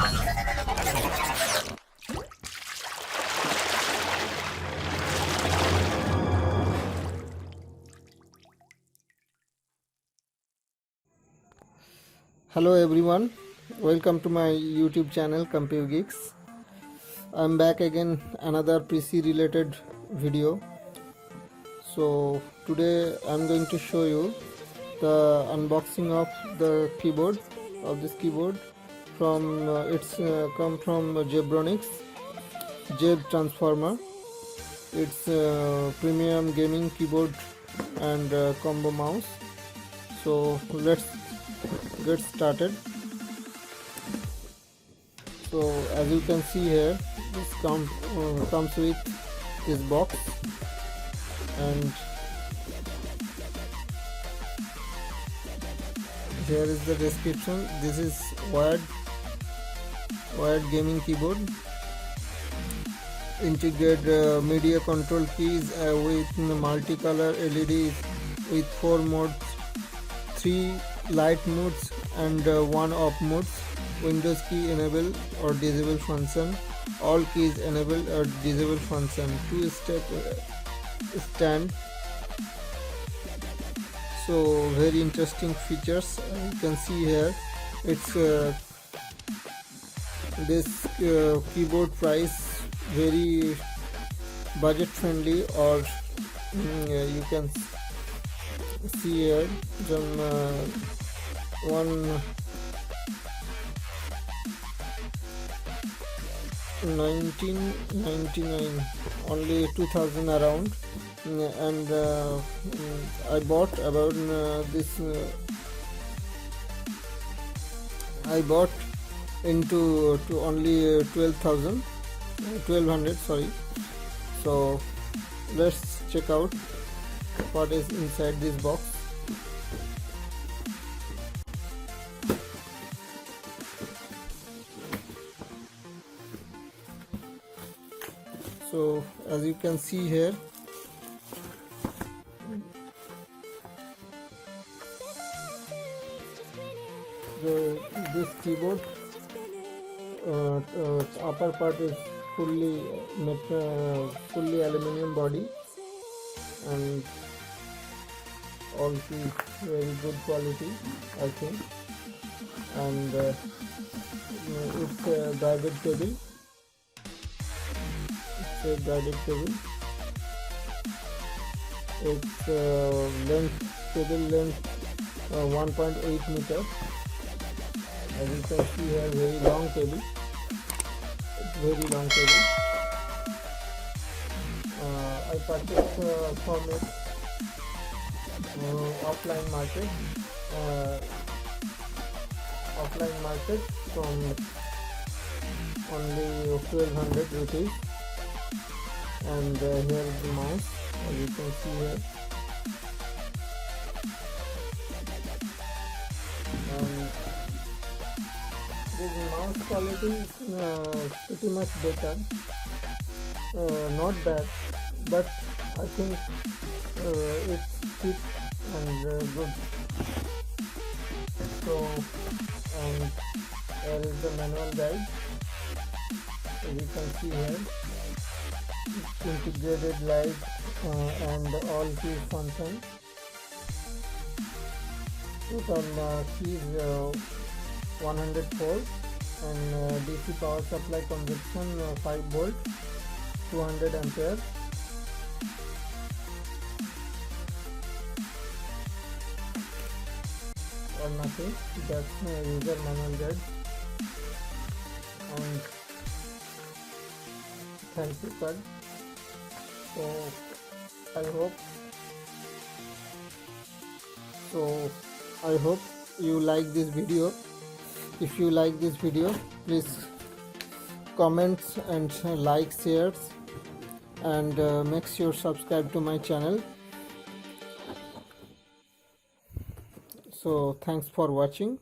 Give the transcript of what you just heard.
Hello everyone, welcome to my YouTube channel Compu Geeks. I'm back again, another PC related video. So today I'm going to show you the unboxing of the keyboard, of this keyboard from it's come from Zebronics Zeb transformer. It's premium gaming keyboard and combo mouse. So let's get started. So as you can see here, this comes with this box, and here is the description. This is wired gaming keyboard. Integrate media control keys with multicolor LEDs with 4 modes, 3 light modes and 1 off modes. Windows key enable or disable function. All keys enable or disable function. 2-step stand. So very interesting features. You can see here. It's this keyboard price very budget friendly, or you can see here some 1999, only 2000 around, and I bought about this I bought into to only 1200, sorry. So let's check out what is inside this box. So as you can see here, this keyboard upper part is fully aluminum body, and all keys very good quality, I think, and it's a guided cable. It's cable length 1.8 meter. As you can see here, very long cable. Very long cable. I purchased from it offline market. From only 1200 rupees. And here is the mouse, as you can see here. This mouse quality is pretty much better, not bad, but I think it's cheap and good. So, and there is the manual guide, as you can see here. Integrated light and all keys function. Total keys 104, and DC power supply consumption 5 volt, 200 ampere. Or nothing. That's user manual guide. And thank you card. So I hope you like this video. If you like this video, please comment and like, shares, and make sure subscribe to my channel. So thanks for watching.